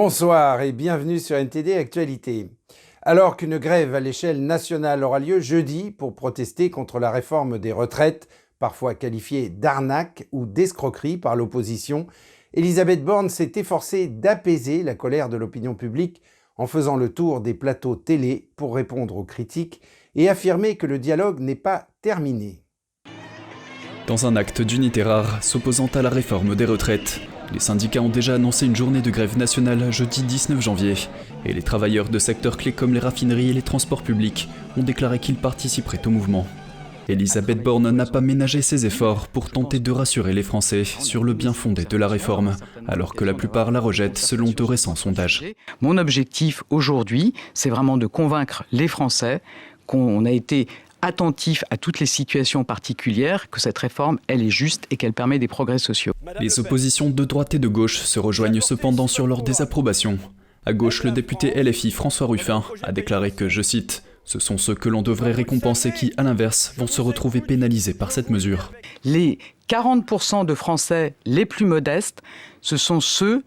Bonsoir et bienvenue sur NTD Actualité. Alors qu'une grève à l'échelle nationale aura lieu jeudi pour protester contre la réforme des retraites, parfois qualifiée d'arnaque ou d'escroquerie par l'opposition, Elisabeth Borne s'est efforcée d'apaiser la colère de l'opinion publique en faisant le tour des plateaux télé pour répondre aux critiques et affirmer que le dialogue n'est pas terminé. Dans un acte d'unité rare s'opposant à la réforme des retraites, les syndicats ont déjà annoncé une journée de grève nationale jeudi 19 janvier, et les travailleurs de secteurs clés comme les raffineries et les transports publics ont déclaré qu'ils participeraient au mouvement. Elisabeth Borne n'a pas ménagé ses efforts pour tenter de rassurer les Français sur le bien fondé de la réforme, alors que la plupart la rejettent selon de récents sondages. Mon objectif aujourd'hui, c'est vraiment de convaincre les Français qu'on a été attentif à toutes les situations particulières, que cette réforme, elle est juste et qu'elle permet des progrès sociaux. Les oppositions de droite et de gauche se rejoignent cependant sur leur désapprobation. À gauche, le député LFI François Ruffin a déclaré que, je cite, « Ce sont ceux que l'on devrait récompenser qui, à l'inverse, vont se retrouver pénalisés par cette mesure. » Les 40% de Français les plus modestes, ce sont ceux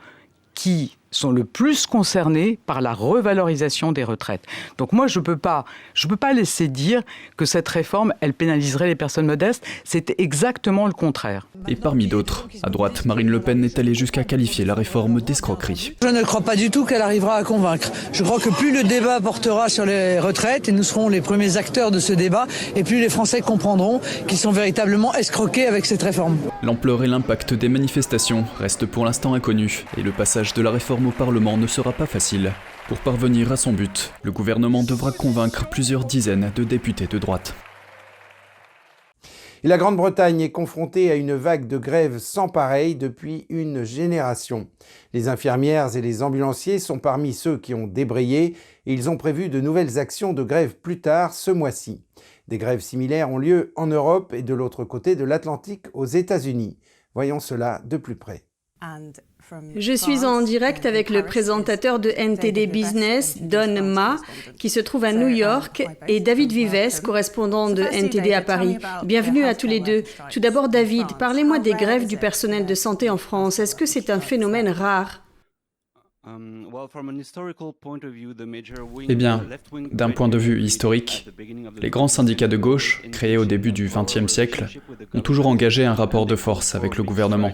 qui sont le plus concernés par la revalorisation des retraites. Donc moi, je peux pas laisser dire que cette réforme, elle pénaliserait les personnes modestes. C'est exactement le contraire. Et parmi d'autres, à droite, Marine Le Pen est allée jusqu'à qualifier la réforme d'escroquerie. Je ne crois pas du tout qu'elle arrivera à convaincre. Je crois que plus le débat portera sur les retraites, et nous serons les premiers acteurs de ce débat, et plus les Français comprendront qu'ils sont véritablement escroqués avec cette réforme. L'ampleur et l'impact des manifestations restent pour l'instant inconnus, et le passage de la réforme au Parlement ne sera pas facile. Pour parvenir à son but, le gouvernement devra convaincre plusieurs dizaines de députés de droite. Et la Grande-Bretagne est confrontée à une vague de grève sans pareil depuis une génération. Les infirmières et les ambulanciers sont parmi ceux qui ont débrayé et ils ont prévu de nouvelles actions de grève plus tard ce mois-ci. Des grèves similaires ont lieu en Europe et de l'autre côté de l'Atlantique aux États-Unis. Voyons cela de plus près. Je suis en direct avec le présentateur de NTD Business, Don Ma, qui se trouve à New York, et David Vives, correspondant de NTD à Paris. Bienvenue à tous les deux. Tout d'abord, David, parlez-moi des grèves du personnel de santé en France. Est-ce que c'est un phénomène rare ? Eh bien, d'un point de vue historique, les grands syndicats de gauche, créés au début du XXe siècle, ont toujours engagé un rapport de force avec le gouvernement.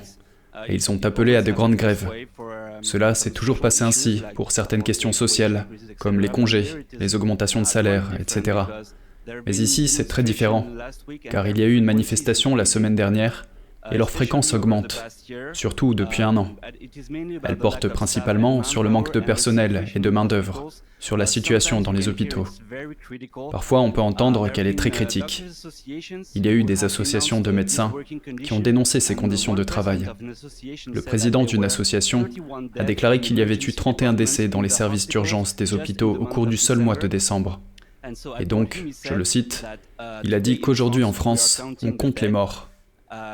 Et ils sont appelés à de grandes grèves. Cela s'est toujours passé ainsi pour certaines questions sociales, comme les congés, les augmentations de salaire, etc. Mais ici, c'est très différent, car il y a eu une manifestation la semaine dernière, et leur fréquence augmente, surtout depuis un an. Elle porte principalement sur le manque de personnel et de main-d'œuvre, sur la situation dans les hôpitaux. Parfois, on peut entendre qu'elle est très critique. Il y a eu des associations de médecins qui ont dénoncé ces conditions de travail. Le président d'une association a déclaré qu'il y avait eu 31 décès dans les services d'urgence des hôpitaux au cours du seul mois de décembre. Et donc, je le cite, il a dit qu'aujourd'hui en France, on compte les morts.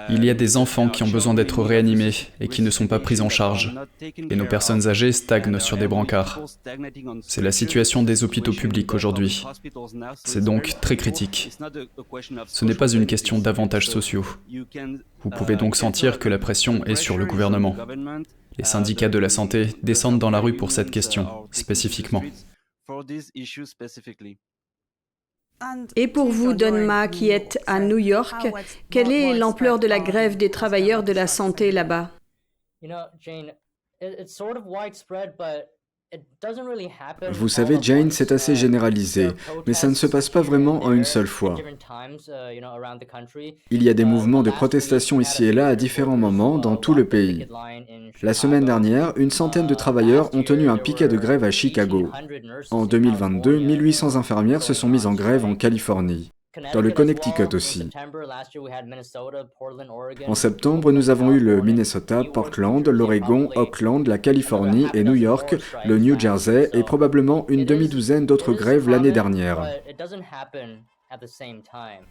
Il y a des enfants qui ont besoin d'être réanimés et qui ne sont pas pris en charge. Et nos personnes âgées stagnent sur des brancards. C'est la situation des hôpitaux publics aujourd'hui. C'est donc très critique. Ce n'est pas une question d'avantages sociaux. Vous pouvez donc sentir que la pression est sur le gouvernement. Les syndicats de la santé descendent dans la rue pour cette question, spécifiquement. Et pour vous, Don Ma, qui êtes à New York, quelle est l'ampleur de la grève des travailleurs de la santé là-bas ? Vous savez, Jane, c'est assez généralisé, mais ça ne se passe pas vraiment en une seule fois. Il y a des mouvements de protestation ici et là à différents moments dans tout le pays. La semaine dernière, une centaine de travailleurs ont tenu un piquet de grève à Chicago. En 2022, 1800 infirmières se sont mises en grève en Californie. Dans le Connecticut aussi. En septembre, nous avons eu le Minnesota, Portland, l'Oregon, Oakland, la Californie et New York, le New Jersey et probablement une demi-douzaine d'autres grèves l'année dernière.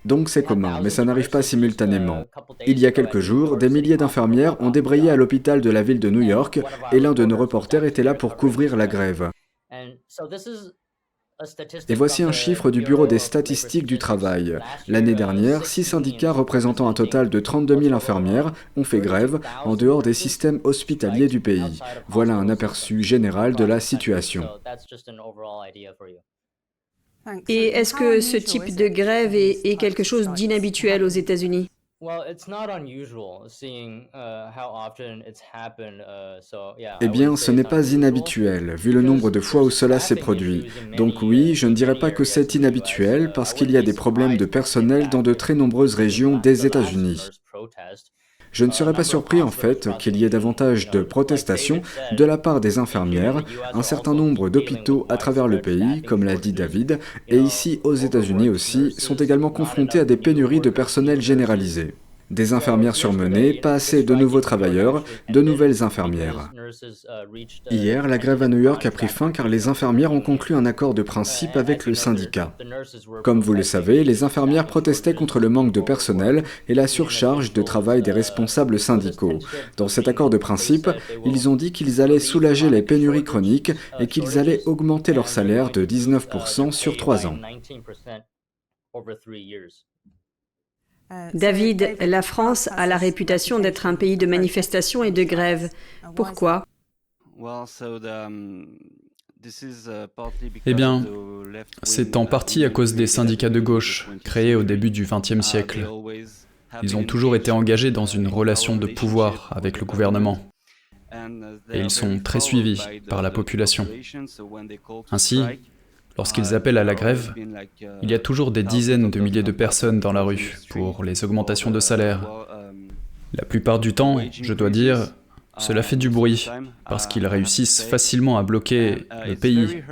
Donc c'est commun, mais ça n'arrive pas simultanément. Il y a quelques jours, des milliers d'infirmières ont débrayé à l'hôpital de la ville de New York et l'un de nos reporters était là pour couvrir la grève. Et voici un chiffre du Bureau des statistiques du travail. L'année dernière, 6 syndicats représentant un total de 32 000 infirmières ont fait grève en dehors des systèmes hospitaliers du pays. Voilà un aperçu général de la situation. Et est-ce que ce type de grève est quelque chose d'inhabituel aux États-Unis? Eh bien, ce n'est pas inhabituel, vu le nombre de fois où cela s'est produit. Donc oui, je ne dirais pas que c'est inhabituel, parce qu'il y a des problèmes de personnel dans de très nombreuses régions des États-Unis. Je ne serais pas surpris en fait qu'il y ait davantage de protestations de la part des infirmières, un certain nombre d'hôpitaux à travers le pays, comme l'a dit David, et ici aux États-Unis aussi, sont également confrontés à des pénuries de personnel généralisées. Des infirmières surmenées, pas assez de nouveaux travailleurs, de nouvelles infirmières. Hier, la grève à New York a pris fin car les infirmières ont conclu un accord de principe avec le syndicat. Comme vous le savez, les infirmières protestaient contre le manque de personnel et la surcharge de travail des responsables syndicaux. Dans cet accord de principe, ils ont dit qu'ils allaient soulager les pénuries chroniques et qu'ils allaient augmenter leur salaire de 19% sur 3 ans. David, la France a la réputation d'être un pays de manifestations et de grèves. Pourquoi? Eh bien, c'est en partie à cause des syndicats de gauche, créés au début du XXe siècle. Ils ont toujours été engagés dans une relation de pouvoir avec le gouvernement. Et ils sont très suivis par la population. Ainsi, lorsqu'ils appellent à la grève, il y a toujours des dizaines de milliers de personnes dans la rue pour les augmentations de salaire. La plupart du temps, je dois dire, cela fait du bruit, parce qu'ils réussissent facilement à bloquer le pays.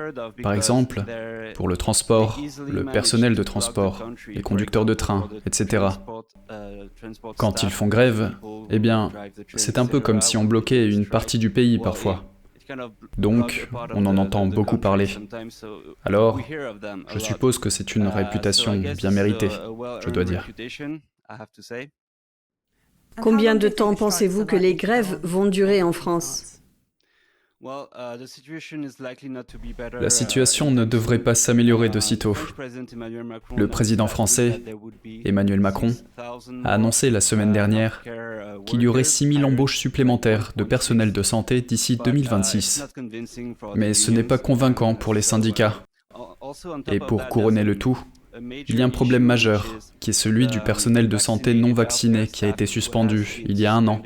Par exemple, pour le transport, le personnel de transport, les conducteurs de train, etc. Quand ils font grève, eh bien, c'est un peu comme si on bloquait une partie du pays parfois. Donc, on en entend beaucoup parler. Alors, je suppose que c'est une réputation bien méritée, je dois dire. Combien de temps pensez-vous que les grèves vont durer en France? La situation ne devrait pas s'améliorer de sitôt. Le président français, Emmanuel Macron, a annoncé la semaine dernière qu'il y aurait 6 000 embauches supplémentaires de personnel de santé d'ici 2026. Mais ce n'est pas convaincant pour les syndicats. Et pour couronner le tout, il y a un problème majeur, qui est celui du personnel de santé non vacciné qui a été suspendu il y a 1 an.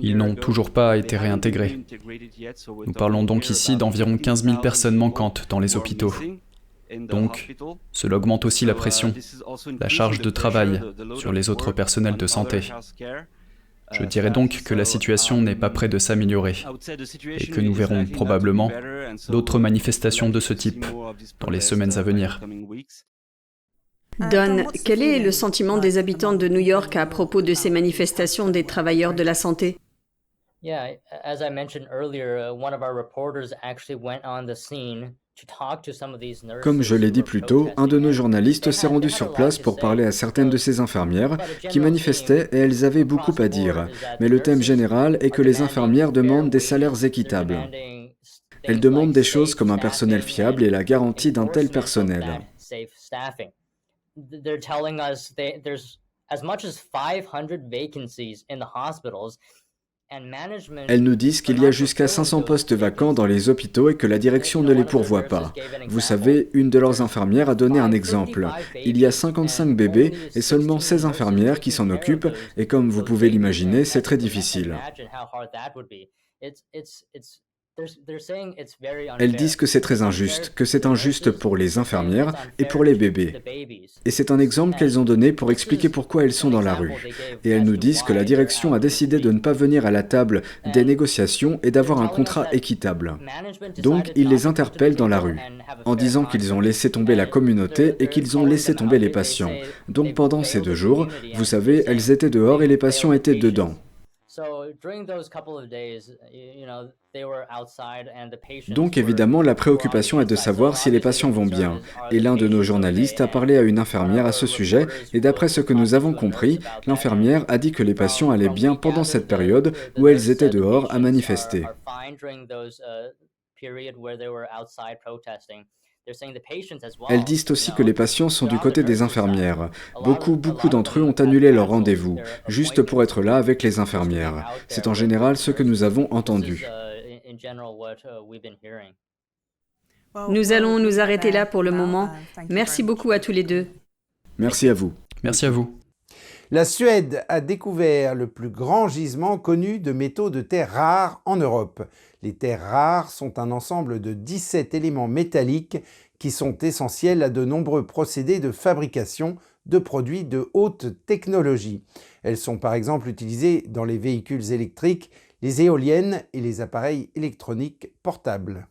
Ils n'ont toujours pas été réintégrés. Nous parlons donc ici d'environ 15 000 personnes manquantes dans les hôpitaux. Donc, cela augmente aussi la pression, la charge de travail sur les autres personnels de santé. Je dirais donc que la situation n'est pas près de s'améliorer et que nous verrons probablement d'autres manifestations de ce type dans les semaines à venir. Don, quel est le sentiment des habitants de New York à propos de ces manifestations des travailleurs de la santé? Comme je l'ai dit plus tôt, un de nos journalistes s'est rendu sur place pour parler à certaines de ces infirmières qui manifestaient et elles avaient beaucoup à dire. Mais le thème général est que les infirmières demandent des salaires équitables. Elles demandent des choses comme un personnel fiable et la garantie d'un tel personnel. They're telling us there's as much as 500 vacancies in the hospitals. Elles nous disent qu'il y a jusqu'à 500 postes vacants dans les hôpitaux et que la direction ne les pourvoit pas. Vous savez, une de leurs infirmières a donné un exemple. Il y a 55 bébés et seulement 16 infirmières qui s'en occupent et comme vous pouvez l'imaginer, c'est très difficile. Elles disent que c'est très injuste, que c'est injuste pour les infirmières et pour les bébés. Et c'est un exemple qu'elles ont donné pour expliquer pourquoi elles sont dans la rue. Et elles nous disent que la direction a décidé de ne pas venir à la table des négociations et d'avoir un contrat équitable. Donc, ils les interpellent dans la rue, en disant qu'ils ont laissé tomber la communauté et qu'ils ont laissé tomber les patients. Donc pendant ces 2 jours, vous savez, elles étaient dehors et les patients étaient dedans. Donc évidemment, la préoccupation est de savoir si les patients vont bien. Et l'un de nos journalistes a parlé à une infirmière à ce sujet, et d'après ce que nous avons compris, l'infirmière a dit que les patients allaient bien pendant cette période où elles étaient dehors à manifester. Elles disent aussi que les patients sont du côté des infirmières. Beaucoup d'entre eux ont annulé leur rendez-vous, juste pour être là avec les infirmières. C'est en général ce que nous avons entendu. Nous allons nous arrêter là pour le moment. Merci beaucoup à tous les deux. Merci à vous. Merci à vous. La Suède a découvert le plus grand gisement connu de métaux de terres rares en Europe. Les terres rares sont un ensemble de 17 éléments métalliques qui sont essentiels à de nombreux procédés de fabrication de produits de haute technologie. Elles sont par exemple utilisées dans les véhicules électriques, les éoliennes et les appareils électroniques portables.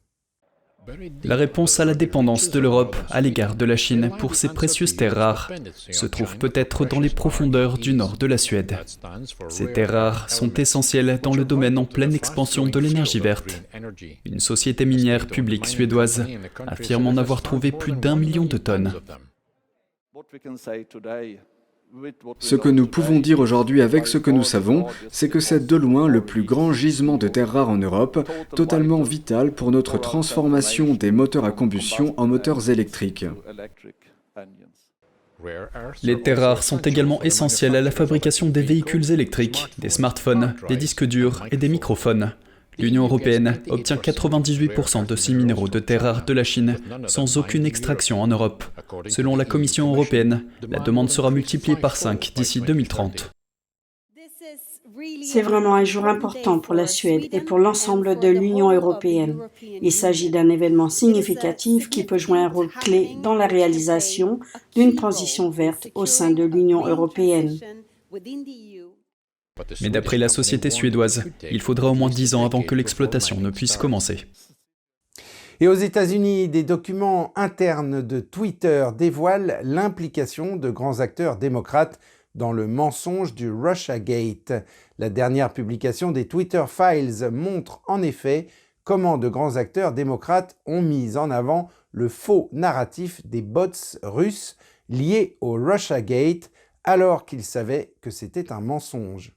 La réponse à la dépendance de l'Europe à l'égard de la Chine pour ces précieuses terres rares se trouve peut-être dans les profondeurs du nord de la Suède. Ces terres rares sont essentielles dans le domaine en pleine expansion de l'énergie verte. Une société minière publique suédoise affirme en avoir trouvé plus d'1 million de tonnes. Ce que nous pouvons dire aujourd'hui avec ce que nous savons, c'est que c'est de loin le plus grand gisement de terres rares en Europe, totalement vital pour notre transformation des moteurs à combustion en moteurs électriques. Les terres rares sont également essentielles à la fabrication des véhicules électriques, des smartphones, des disques durs et des microphones. L'Union européenne obtient 98% de ces minéraux de terres rares de la Chine sans aucune extraction en Europe. Selon la Commission européenne, la demande sera multipliée par 5 d'ici 2030. C'est vraiment un jour important pour la Suède et pour l'ensemble de l'Union européenne. Il s'agit d'un événement significatif qui peut jouer un rôle clé dans la réalisation d'une transition verte au sein de l'Union européenne. Mais d'après la société suédoise, il faudra au moins 10 ans avant que l'exploitation ne puisse commencer. Et aux États-Unis, des documents internes de Twitter dévoilent l'implication de grands acteurs démocrates dans le mensonge du Russiagate. La dernière publication des Twitter Files montre en effet comment de grands acteurs démocrates ont mis en avant le faux narratif des bots russes liés au Russiagate alors qu'ils savaient que c'était un mensonge.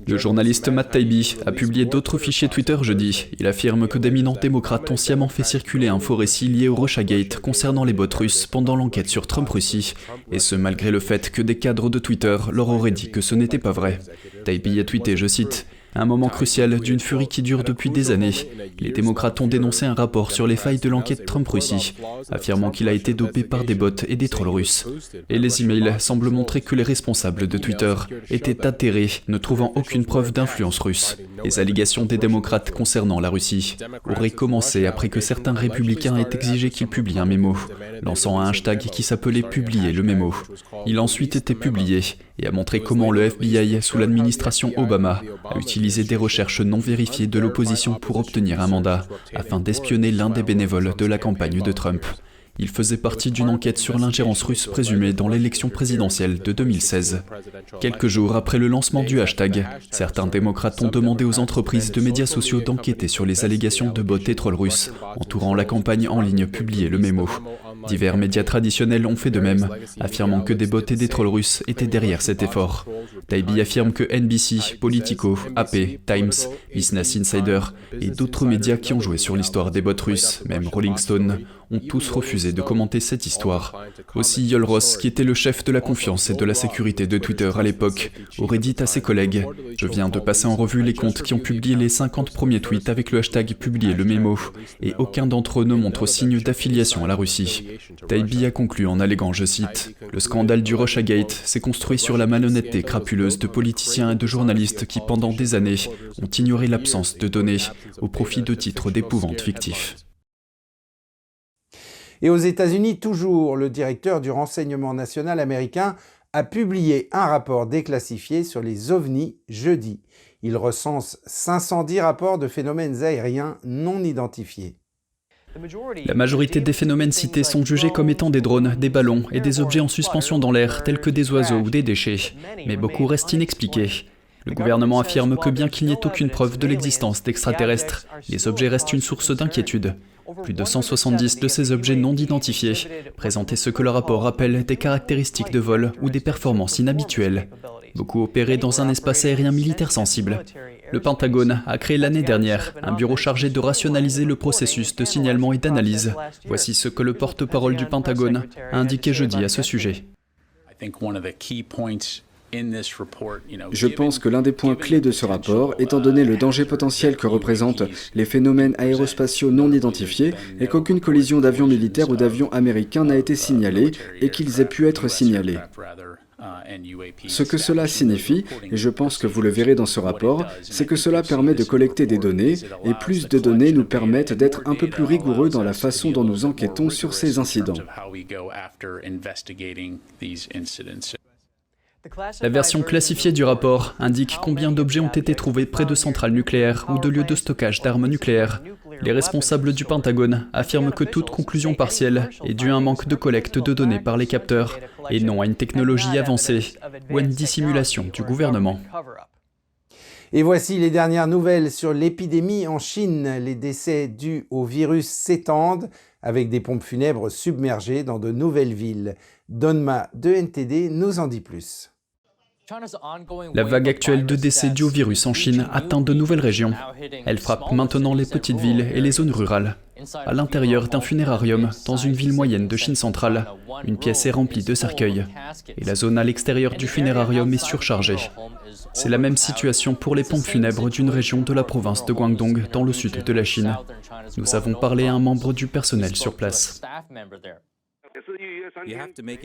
Le journaliste Matt Taibbi a publié d'autres fichiers Twitter jeudi. Il affirme que d'éminents démocrates ont sciemment fait circuler un faux récit lié au Russiagate concernant les bots russes pendant l'enquête sur Trump-Russie, et ce malgré le fait que des cadres de Twitter leur auraient dit que ce n'était pas vrai. Taibbi a tweeté, je cite, « À un moment crucial d'une furie qui dure depuis des années, les démocrates ont dénoncé un rapport sur les failles de l'enquête Trump-Russie, affirmant qu'il a été dopé par des bots et des trolls russes. Et les emails semblent montrer que les responsables de Twitter étaient atterrés, ne trouvant aucune preuve d'influence russe. Les allégations des démocrates concernant la Russie auraient commencé après que certains républicains aient exigé qu'ils publient un mémo, lançant un hashtag qui s'appelait « Publier le mémo ». Il a ensuite été publié et a montré comment le FBI, sous l'administration Obama, a utilisé des recherches non vérifiées de l'opposition pour obtenir un mandat, afin d'espionner l'un des bénévoles de la campagne de Trump. Il faisait partie d'une enquête sur l'ingérence russe présumée dans l'élection présidentielle de 2016. Quelques jours après le lancement du hashtag, certains démocrates ont demandé aux entreprises de médias sociaux d'enquêter sur les allégations de bots et trolls russes, entourant la campagne en ligne Publier le mémo. Divers médias traditionnels ont fait de même, affirmant que des bots et des trolls russes étaient derrière cet effort. Taibbi affirme que NBC, Politico, AP, Times, Business Insider et d'autres médias qui ont joué sur l'histoire des bots russes, même Rolling Stone, ont tous refusé de commenter cette histoire. Aussi Yoel Roth, qui était le chef de la confiance et de la sécurité de Twitter à l'époque, aurait dit à ses collègues « Je viens de passer en revue les comptes qui ont publié les 50 premiers tweets avec le hashtag Publier le mémo, et aucun d'entre eux ne montre signe d'affiliation à la Russie. » Taibbi a conclu en alléguant, je cite, « Le scandale du Russiagate s'est construit sur la malhonnêteté crapuleuse de politiciens et de journalistes qui, pendant des années, ont ignoré l'absence de données au profit de titres d'épouvante fictifs. » Et aux États-Unis, toujours, le directeur du renseignement national américain a publié un rapport déclassifié sur les ovnis jeudi. Il recense 510 rapports de phénomènes aériens non identifiés. La majorité des phénomènes cités sont jugés comme étant des drones, des ballons et des objets en suspension dans l'air, tels que des oiseaux ou des déchets. Mais beaucoup restent inexpliqués. Le gouvernement affirme que bien qu'il n'y ait aucune preuve de l'existence d'extraterrestres, les objets restent une source d'inquiétude. Plus de 170 de ces objets non identifiés présentaient ce que le rapport appelle des caractéristiques de vol ou des performances inhabituelles. Beaucoup opéraient dans un espace aérien militaire sensible. Le Pentagone a créé l'année dernière un bureau chargé de rationaliser le processus de signalement et d'analyse. Voici ce que le porte-parole du Pentagone a indiqué jeudi à ce sujet. Je pense que l'un des points clés de ce rapport, étant donné le danger potentiel que représentent les phénomènes aérospatiaux non identifiés, est qu'aucune collision d'avions militaires ou d'avions américains n'a été signalée et qu'ils aient pu être signalés. Ce que cela signifie, et je pense que vous le verrez dans ce rapport, c'est que cela permet de collecter des données, et plus de données nous permettent d'être un peu plus rigoureux dans la façon dont nous enquêtons sur ces incidents. La version classifiée du rapport indique combien d'objets ont été trouvés près de centrales nucléaires ou de lieux de stockage d'armes nucléaires. Les responsables du Pentagone affirment que toute conclusion partielle est due à un manque de collecte de données par les capteurs et non à une technologie avancée ou à une dissimulation du gouvernement. Et voici les dernières nouvelles sur l'épidémie en Chine. Les décès dus au virus s'étendent avec des pompes funèbres submergées dans de nouvelles villes. Donma de NTD nous en dit plus. La vague actuelle de décès dus au virus en Chine atteint de nouvelles régions. Elle frappe maintenant les petites villes et les zones rurales. À l'intérieur d'un funérarium, dans une ville moyenne de Chine centrale, une pièce est remplie de cercueils. Et la zone à l'extérieur du funérarium est surchargée. C'est la même situation pour les pompes funèbres d'une région de la province de Guangdong, dans le sud de la Chine. Nous avons parlé à un membre du personnel sur place.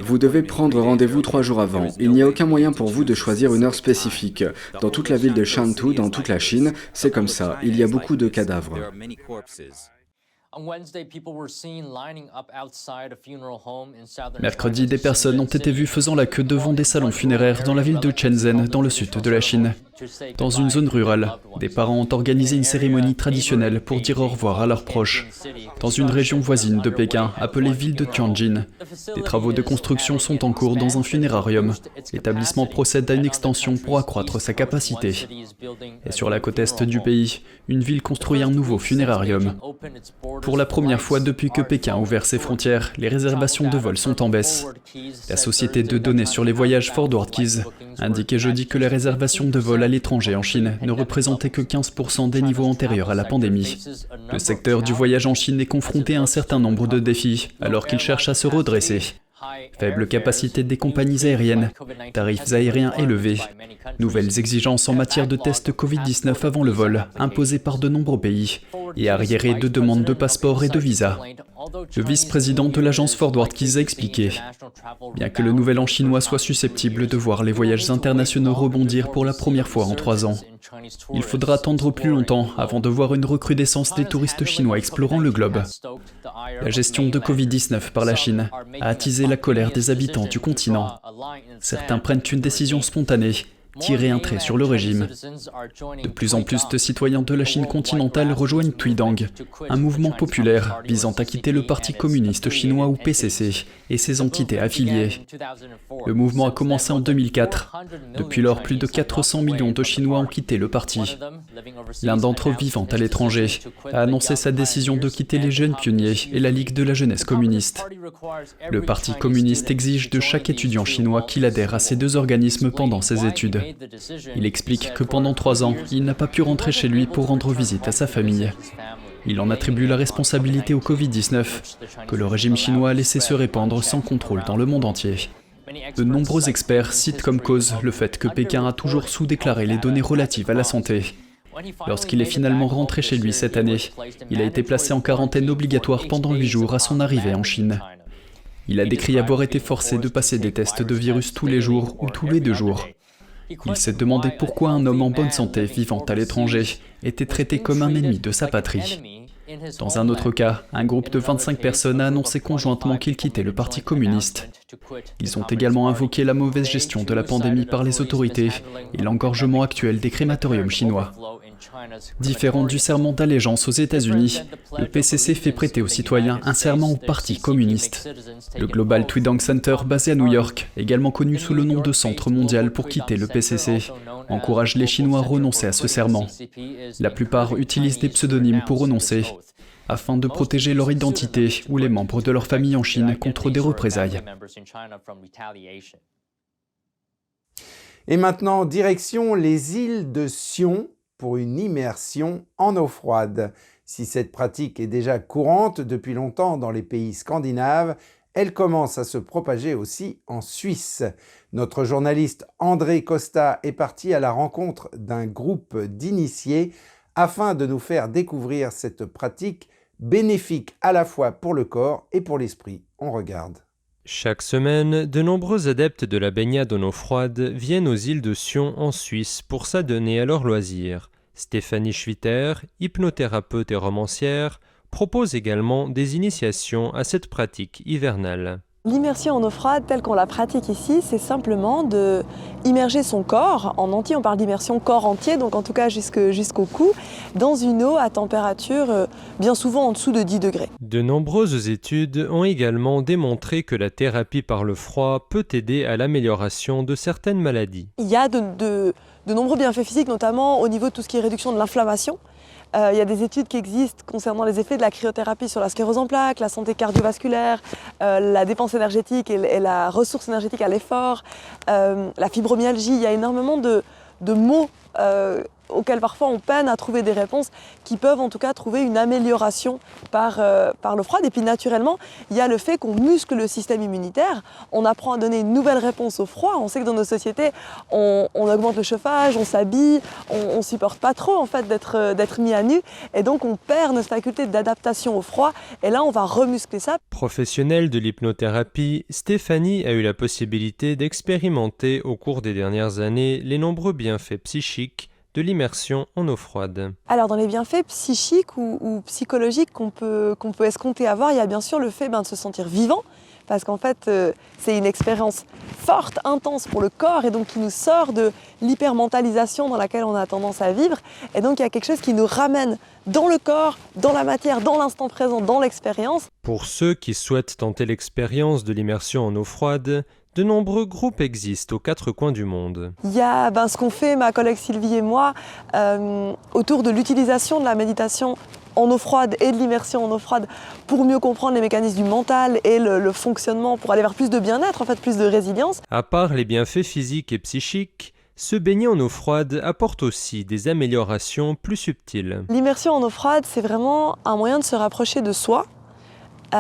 Vous devez prendre rendez-vous 3 jours avant. Il n'y a aucun moyen pour vous de choisir une heure spécifique. Dans toute la ville de Shantou, dans toute la Chine, c'est comme ça. Il y a beaucoup de cadavres. Mercredi, des personnes ont été vues faisant la queue devant des salons funéraires dans la ville de Shenzhen, dans le sud de la Chine. Dans une zone rurale, des parents ont organisé une cérémonie traditionnelle pour dire au revoir à leurs proches. Dans une région voisine de Pékin, appelée ville de Tianjin, des travaux de construction sont en cours dans un funérarium. L'établissement procède à une extension pour accroître sa capacité. Et sur la côte est du pays, une ville construit un nouveau funérarium. Pour la première fois depuis que Pékin a ouvert ses frontières, les réservations de vol sont en baisse. La société de données sur les voyages ForwardKeys indiquait jeudi que les réservations de vol à l'étranger en Chine ne représentaient que 15% des niveaux antérieurs à la pandémie. Le secteur du voyage en Chine est confronté à un certain nombre de défis, alors qu'il cherche à se redresser. Faible capacité des compagnies aériennes, tarifs aériens élevés, nouvelles exigences en matière de tests Covid-19 avant le vol, imposées par de nombreux pays, et arriérés de demandes de passeports et de visas. Le vice-président de l'agence ForwardKeys a expliqué « Bien que le nouvel an chinois soit susceptible de voir les voyages internationaux rebondir pour la première fois en 3 ans, il faudra attendre plus longtemps avant de voir une recrudescence des touristes chinois explorant le globe. La gestion de Covid-19 par la Chine a attisé la colère des habitants du continent. Certains prennent une décision spontanée, tirer un trait sur le régime. De plus en plus de citoyens de la Chine continentale rejoignent Tuidang, un mouvement populaire visant à quitter le Parti communiste chinois ou PCC et ses entités affiliées. Le mouvement a commencé en 2004. Depuis lors, plus de 400 millions de Chinois ont quitté le parti. L'un d'entre eux vivant à l'étranger a annoncé sa décision de quitter les jeunes pionniers et la Ligue de la jeunesse communiste. Le Parti communiste exige de chaque étudiant chinois qu'il adhère à ces 2 organismes pendant ses études. Il explique que pendant 3 ans, il n'a pas pu rentrer chez lui pour rendre visite à sa famille. Il en attribue la responsabilité au Covid-19, que le régime chinois a laissé se répandre sans contrôle dans le monde entier. De nombreux experts citent comme cause le fait que Pékin a toujours sous-déclaré les données relatives à la santé. Lorsqu'il est finalement rentré chez lui cette année, il a été placé en quarantaine obligatoire pendant 8 jours à son arrivée en Chine. Il a décrit avoir été forcé de passer des tests de virus tous les jours ou tous les 2 jours. Il s'est demandé pourquoi un homme en bonne santé vivant à l'étranger était traité comme un ennemi de sa patrie. Dans un autre cas, un groupe de 25 personnes a annoncé conjointement qu'ils quittaient le Parti communiste. Ils ont également invoqué la mauvaise gestion de la pandémie par les autorités et l'engorgement actuel des crématoriums chinois. Différent du serment d'allégeance aux États-Unis, le PCC fait prêter aux citoyens un serment au Parti communiste. Le Global Tuidang Center, basé à New York, également connu sous le nom de Centre mondial pour quitter le PCC, encourage les Chinois à renoncer à ce serment. La plupart utilisent des pseudonymes pour renoncer, afin de protéger leur identité ou les membres de leur famille en Chine contre des représailles. Et maintenant, direction les îles de Sion pour une immersion en eau froide. Si cette pratique est déjà courante depuis longtemps dans les pays scandinaves, elle commence à se propager aussi en Suisse. Notre journaliste André Costa est parti à la rencontre d'un groupe d'initiés afin de nous faire découvrir cette pratique bénéfique à la fois pour le corps et pour l'esprit. On regarde. Chaque semaine, de nombreux adeptes de la baignade en eau froide viennent aux îles de Sion en Suisse pour s'adonner à leurs loisirs. Stéphanie Schwitter, hypnothérapeute et romancière, propose également des initiations à cette pratique hivernale. L'immersion en eau froide telle qu'on la pratique ici, c'est simplement de immerger son corps en entier. On parle d'immersion corps entier, donc en tout cas jusqu'au cou, dans une eau à température bien souvent en dessous de 10 degrés. De nombreuses études ont également démontré que la thérapie par le froid peut aider à l'amélioration de certaines maladies. Il y a de nombreux bienfaits physiques, notamment au niveau de tout ce qui est réduction de l'inflammation. Il y a des études qui existent concernant les effets de la cryothérapie sur la sclérose en plaques, la santé cardiovasculaire, la dépense énergétique et la ressource énergétique à l'effort, la fibromyalgie. Il y a énormément de mots auxquels parfois on peine à trouver des réponses, qui peuvent en tout cas trouver une amélioration par l'eau froide. Et puis naturellement, il y a le fait qu'on muscle le système immunitaire, on apprend à donner une nouvelle réponse au froid. On sait que dans nos sociétés, on augmente le chauffage, on s'habille, on supporte pas trop en fait d'être mis à nu, et donc on perd notre faculté d'adaptation au froid, et là on va remuscler ça. Professionnelle de l'hypnothérapie, Stéphanie a eu la possibilité d'expérimenter au cours des dernières années les nombreux bienfaits psychiques de l'immersion en eau froide. Alors dans les bienfaits psychiques ou psychologiques qu'on peut escompter avoir, il y a bien sûr le fait de se sentir vivant, parce qu'en fait c'est une expérience forte, intense pour le corps, et donc qui nous sort de l'hypermentalisation dans laquelle on a tendance à vivre, et donc il y a quelque chose qui nous ramène dans le corps, dans la matière, dans l'instant présent, dans l'expérience. Pour ceux qui souhaitent tenter l'expérience de l'immersion en eau froide, de nombreux groupes existent aux 4 coins du monde. Il y a ce qu'on fait, ma collègue Sylvie et moi, autour de l'utilisation de la méditation en eau froide et de l'immersion en eau froide pour mieux comprendre les mécanismes du mental et le fonctionnement, pour aller vers plus de bien-être, en fait, plus de résilience. À part les bienfaits physiques et psychiques, se baigner en eau froide apporte aussi des améliorations plus subtiles. L'immersion en eau froide, c'est vraiment un moyen de se rapprocher de soi et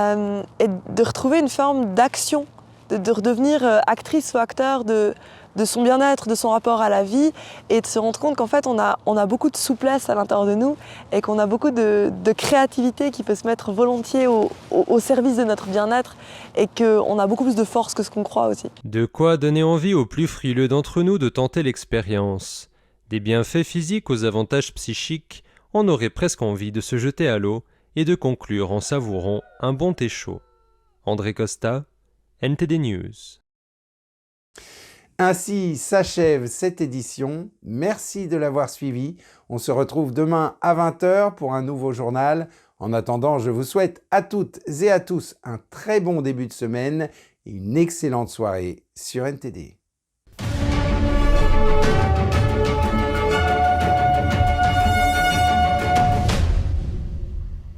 de retrouver une forme d'action, de redevenir actrice ou acteur de son bien-être, de son rapport à la vie, et de se rendre compte qu'en fait on a beaucoup de souplesse à l'intérieur de nous, et qu'on a beaucoup de créativité qui peut se mettre volontiers au service de notre bien-être, et qu'on a beaucoup plus de force que ce qu'on croit aussi. De quoi donner envie aux plus frileux d'entre nous de tenter l'expérience. Des bienfaits physiques aux avantages psychiques, on aurait presque envie de se jeter à l'eau et de conclure en savourant un bon thé chaud. André Costa, NTD News. Ainsi s'achève cette édition. Merci de l'avoir suivi. On se retrouve demain à 20h pour un nouveau journal. En attendant, je vous souhaite à toutes et à tous un très bon début de semaine et une excellente soirée sur NTD.